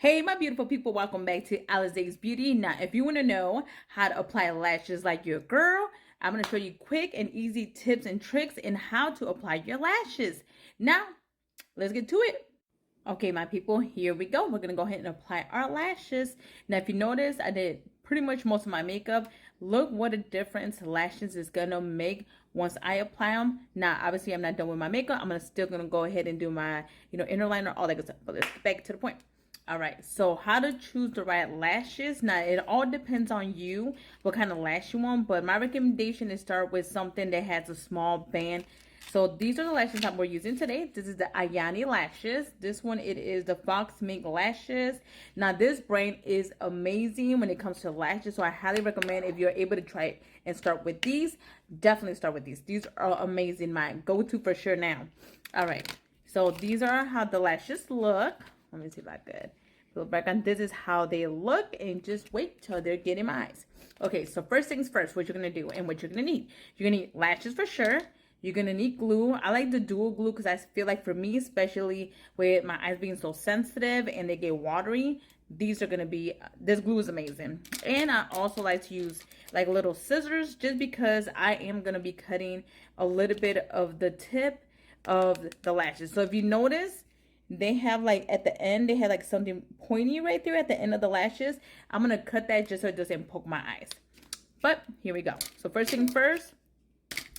Hey, my beautiful people, welcome back to alazaesbeauty. Now, if you want to know how to apply lashes like your girl, I'm going to show you quick and easy tips and tricks in how to apply your lashes. Now, let's get to it. Okay, my people, here we go. We're going to go ahead and apply our lashes. Now, if you notice, I did pretty much most of my makeup. Look what a difference lashes is going to make once I apply them. Now, obviously, I'm not done with my makeup. I'm still going to go ahead and do my, inner liner, all that good stuff. But let's get back to the point. All right, so how to choose the right lashes. Now, it all depends on you, what kind of lash you want, but my recommendation is start with something that has a small band. So these are the lashes that we're using today. This is the Ioni lashes. This one, it is the Faux mink lashes. Now, this brand is amazing when it comes to lashes, so I highly recommend if you're able to try it and start with these, definitely start with these. These are amazing, my go-to for sure now. All right, so these are how the lashes look. Let me see if I could go back on. This is how they look, and just wait till they're getting my eyes. Okay, so first things first, what you're gonna do and what you're gonna need. You're gonna need lashes for sure. You're gonna need glue. I like the dual glue because I feel like for me, especially with my eyes being so sensitive and they get watery, these are gonna be, this glue is amazing. And I also like to use like little scissors just because I am gonna be cutting a little bit of the tip of the lashes. So if you notice, they have like at the end, they have like something pointy right there at the end of the lashes. I'm going to cut that just so it doesn't poke my eyes. But here we go. So first thing first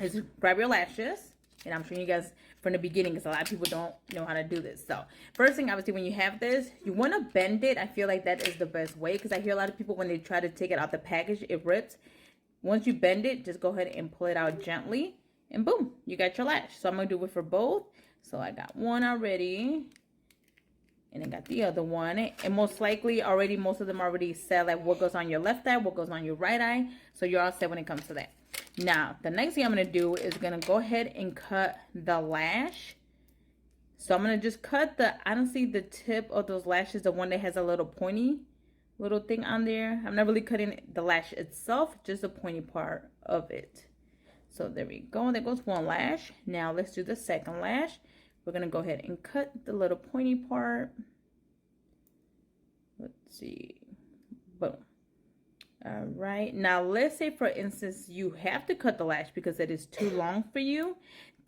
is grab your lashes. And I'm showing you guys from the beginning because a lot of people don't know how to do this. So first thing, obviously, when you have this, you want to bend it. I feel like that is the best way because I hear a lot of people when they try to take it out the package, it rips. Once you bend it, just go ahead and pull it out gently. And boom, you got your lash. So I'm going to do it for both. So I got one already. And then got the other one. And most likely already, most of them already said like what goes on your left eye, what goes on your right eye. So you're all set when it comes to that. Now, the next thing I'm going to do is going to go ahead and cut the lash. So I'm going to just cut the, honestly, the tip of those lashes, the one that has a little pointy little thing on there. I'm not really cutting the lash itself, just the pointy part of it. So there we go. There goes one lash. Now let's do the second lash. We're going to go ahead and cut the little pointy part. Let's see. Boom. All right. Now, let's say, for instance, you have to cut the lash because it is too long for you.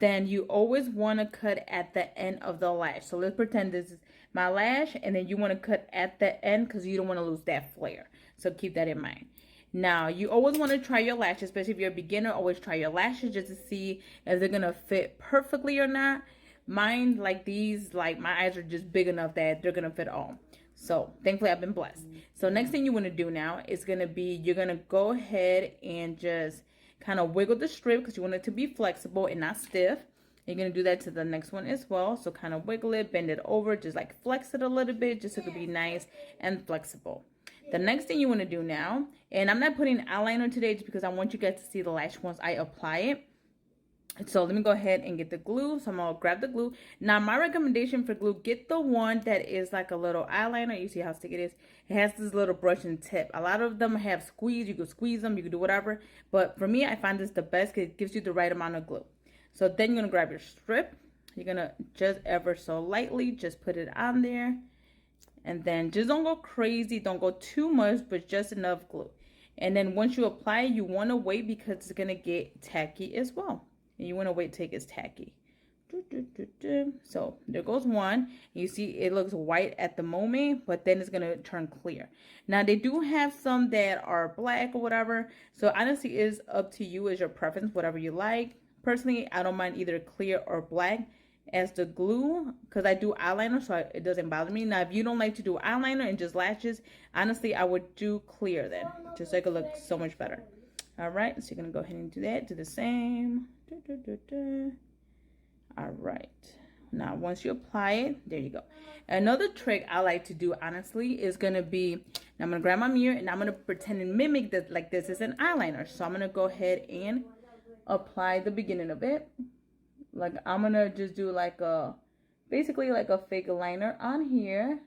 Then you always want to cut at the end of the lash. So let's pretend this is my lash. And then you want to cut at the end because you don't want to lose that flare. So keep that in mind. Now, you always want to try your lashes, especially if you're a beginner. Always try your lashes just to see if they're going to fit perfectly or not. Mine, like these, like my eyes are just big enough that they're gonna fit all. So thankfully I've been blessed. So next thing you want to do now is gonna be, you're gonna go ahead and just kind of wiggle the strip because you want it to be flexible and not stiff. You're gonna do that to the next one as well. So kind of wiggle it, bend it over, just like flex it a little bit just so it could be nice and flexible. The next thing you want to do now, and I'm not putting eyeliner today just because I want you guys to see the lash once I apply it. So let me go ahead and get the glue. So I'm going to grab the glue. Now, my recommendation for glue, get the one that is like a little eyeliner. You see how sticky it is? It has this little brush and tip. A lot of them have squeeze. You can squeeze them. You can do whatever. But for me, I find this the best because it gives you the right amount of glue. So then you're going to grab your strip. You're going to just ever so lightly just put it on there. And then just don't go crazy. Don't go too much, but just enough glue. And then once you apply it, you want to wait because it's going to get tacky as well. And you want to wait till it gets tacky. So there goes one. You see it looks white at the moment, but then it's going to turn clear. Now they do have some that are black or whatever. So honestly, it is up to you as your preference, whatever you like. Personally, I don't mind either clear or black as the glue because I do eyeliner, so it doesn't bother me. Now, if you don't like to do eyeliner and just lashes, honestly, I would do clear then, just so it could look so much better. All right, so you're going to go ahead and do that. Do the same. All right. Now, once you apply it, there you go. Another trick I like to do, honestly, is going to be, now I'm going to grab my mirror, and I'm going to pretend and mimic that like this is an eyeliner. So I'm going to go ahead and apply the beginning of it. Like, I'm going to just do like a, basically like a fake liner on here.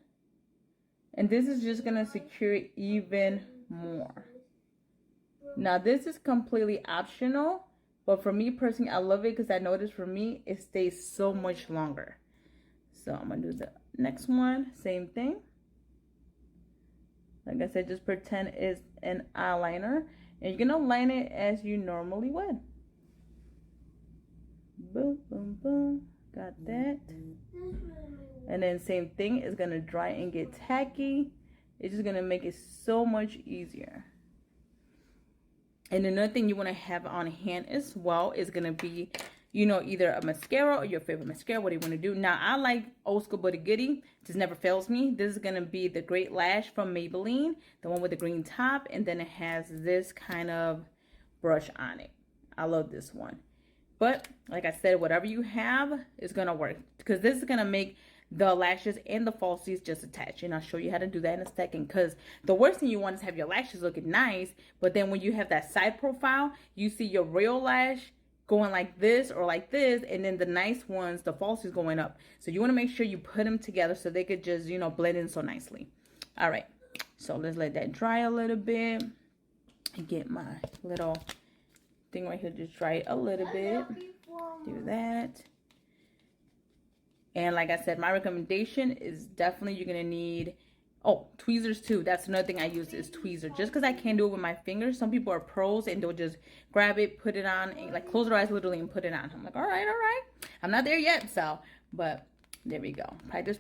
And this is just going to secure it even more. Now, this is completely optional, but for me personally, I love it because I noticed for me, it stays so much longer. So I'm going to do the next one. Same thing. Like I said, just pretend it's an eyeliner. And you're going to line it as you normally would. Boom, boom, boom. Got that. And then same thing, is going to dry and get tacky. It's just going to make it so much easier. And another thing you want to have on hand as well is going to be, you know, either a mascara or your favorite mascara. What do you want to do? Now, I like Old School But a Goodie. Just never fails me. This is going to be the Great Lash from Maybelline. The one with the green top. And then it has this kind of brush on it. I love this one. But, like I said, whatever you have is going to work. Because this is going to make the lashes and the falsies just attach, and I'll show you how to do that in a second. Because the worst thing you want is have your lashes looking nice, but then when you have that side profile, you see your real lash going like this or like this, and then the nice ones, the falsies, going up. So you want to make sure you put them together so they could just, you know, blend in so nicely. All right, so let's let that dry a little bit and get my little thing right here. Just dry it a little bit. Do that. And like I said, my recommendation is definitely you're going to need, oh, tweezers too. That's another thing I use is tweezers. Just because I can't do it with my fingers. Some people are pros and they'll just grab it, put it on, and like close their eyes literally and put it on. I'm like, all right. I'm not there yet, so, but there we go. Practice.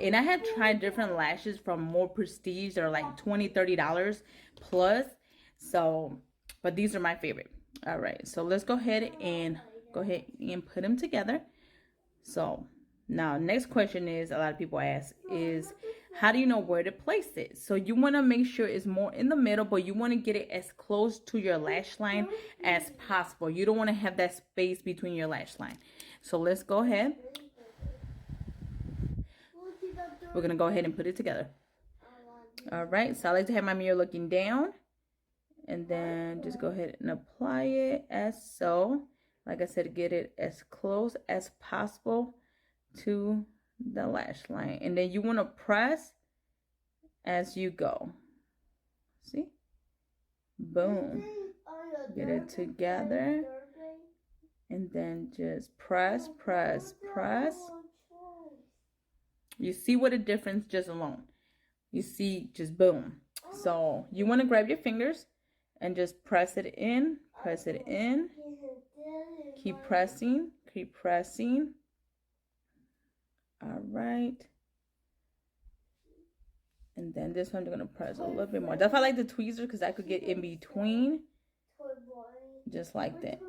And I have tried different lashes from more prestige. They're like $20, $30 plus. So, but these are my favorite. All right, so let's go ahead and put them together. So now, next question is, a lot of people ask, is how do you know where to place it? So you want to make sure it's more in the middle, but you want to get it as close to your lash line as possible. You don't want to have that space between your lash line. So let's go ahead. We're going to go ahead and put it together. All right, so I like to have my mirror looking down. And then just go ahead and apply it as so. Like I said, get it as close as possible to the lash line, and then you want to press as you go. See? Boom. Get it together, and then just press. You see what a difference just alone. You see, just boom. So you want to grab your fingers and just press it in. Keep pressing. All right. And then this one, I'm going to press a little bit more. That's why I like the tweezers, because I could get in between. Just like that.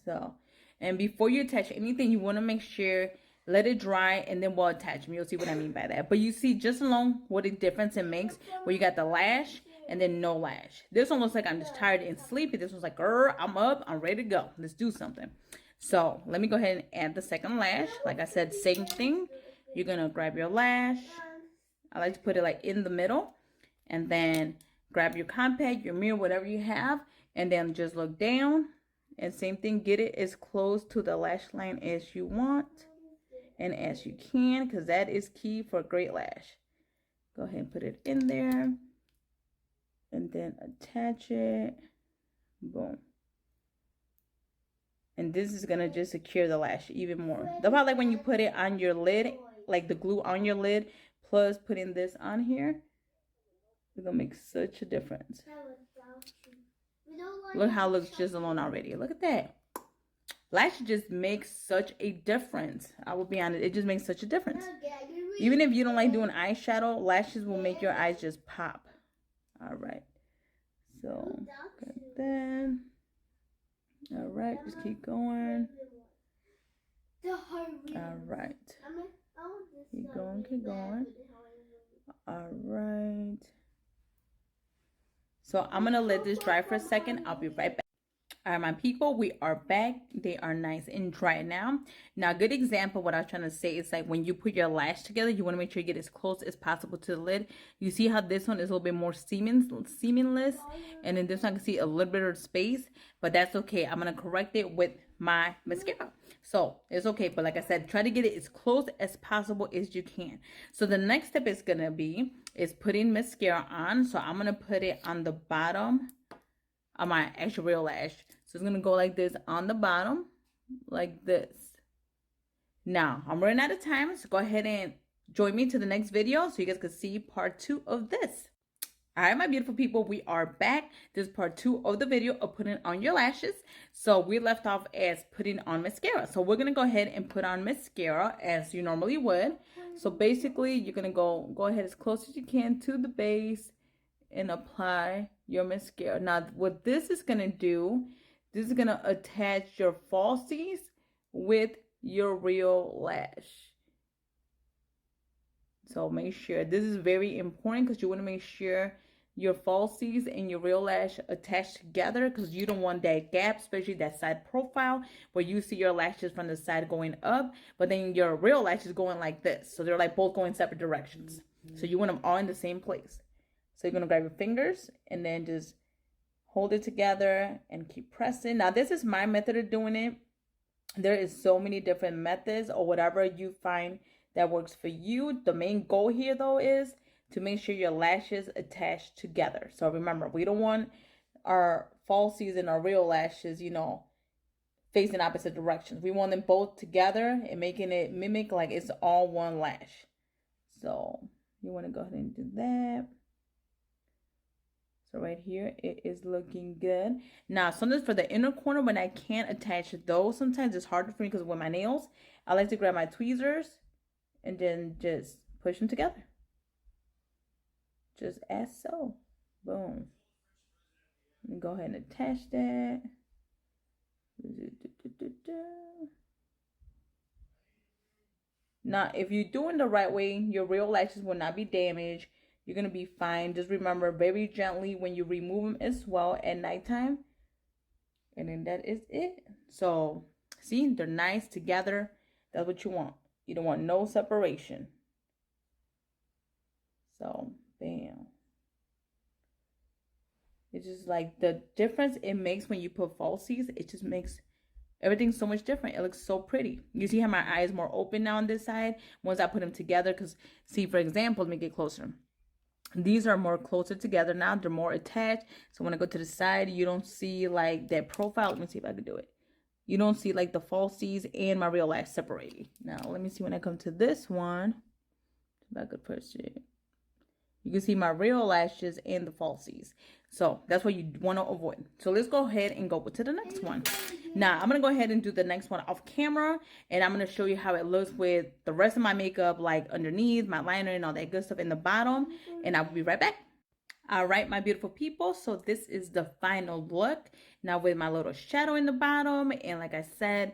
So, and before you attach anything, you want to make sure, let it dry, and then we'll attach them. You'll see what I mean by that. But you see just alone what a difference it makes, where you got the lash and then no lash. This one looks like I'm just tired and sleepy. This one's like, girl, I'm up. I'm ready to go. Let's do something. So let me go ahead and add the second lash. Like I said, same thing. You're going to grab your lash. I like to put it like in the middle. And then grab your compact, your mirror, whatever you have. And then just look down. And same thing, get it as close to the lash line as you want. And as you can, because that is key for a great lash. Go ahead and put it in there. And then attach it. Boom. And this is going to just secure the lash even more. The part like when you put it on your lid, like the glue on your lid, plus putting this on here, it's going to make such a difference. Look how it looks just alone already. Look at that. Lash just makes such a difference. I will be honest. It just makes such a difference. Even if you don't like doing eyeshadow, lashes will make your eyes just pop. All right. So, got that. All right, just keep going. All right. Keep going. All right. So I'm going to let this dry for a second. I'll be right back. All right, my people, we are back. They are nice and dry now. Now, a good example, what I was trying to say is like when you put your lash together, you want to make sure you get as close as possible to the lid. You see how this one is a little bit more seamless, and then this one I can see a little bit of space, but that's okay. I'm going to correct it with my mascara. So it's okay, but like I said, try to get it as close as possible as you can. So the next step is going to be putting mascara on. So I'm going to put it on the bottom of my actual real lash. So it's going to go like this on the bottom, like this. Now, I'm running out of time, so go ahead and join me to the next video so you guys can see part 2 of this. All right, my beautiful people, we are back. This is part 2 of the video of putting on your lashes. So we left off as putting on mascara. So we're going to go ahead and put on mascara as you normally would. So basically, you're going to go ahead as close as you can to the base and apply your mascara. Now, what this is going to do, this is going to attach your falsies with your real lash. So make sure, this is very important because you want to make sure your falsies and your real lash attached together, because you don't want that gap, especially that side profile where you see your lashes from the side going up, but then your real lash is going like this. So they're like both going separate directions. So you want them all in the same place. So you're going to grab your fingers and then just hold it together and keep pressing. Now this is my method of doing it. There is so many different methods or whatever you find that works for you. The main goal here though is to make sure your lashes attach together. So remember, we don't want our falsies and our real lashes, you know, facing opposite directions. We want them both together and making it mimic like it's all one lash. So you want to go ahead and do that. So right here, it is looking good. Now, sometimes for the inner corner, when I can't attach those, sometimes it's harder for me because with my nails, I like to grab my tweezers and then just push them together. Just as so. Boom. Let me go ahead and attach that. Now, if you're doing the right way, your real lashes will not be damaged. You're going to be fine. Just remember, very gently when you remove them as well at nighttime. And then that is it. So, see, they're nice together. That's what you want. You don't want no separation. So, bam. It's just like the difference it makes when you put falsies. It just makes everything so much different. It looks so pretty. You see how my eye is more open now on this side once I put them together. Because, see, for example, let me get closer. These are more closer together now. They're more attached. So when I go to the side, you don't see like that profile. Let me see if I can do it. You don't see like the falsies and my real lash separated. Now, let me see when I come to this one. If I could push it. You can see my real lashes and the falsies. So that's what you want to avoid. So let's go ahead and go to the next one. Now, I'm going to go ahead and do the next one off camera. And I'm going to show you how it looks with the rest of my makeup, like underneath, my liner and all that good stuff in the bottom. And I will be right back. All right, my beautiful people. So this is the final look. Now with my little shadow in the bottom. And like I said,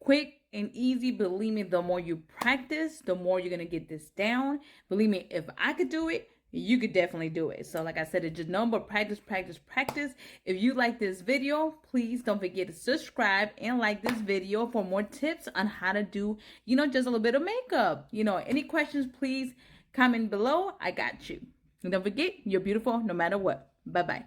quick and easy. Believe me, the more you practice, the more you're going to get this down. Believe me, if I could do it, you could definitely do it. So like I said, it's just nothing but practice, practice, practice. If you like this video, please don't forget to subscribe and like this video for more tips on how to do, you know, just a little bit of makeup. You know, any questions, please comment below. I got you. And don't forget, you're beautiful no matter what. Bye-bye.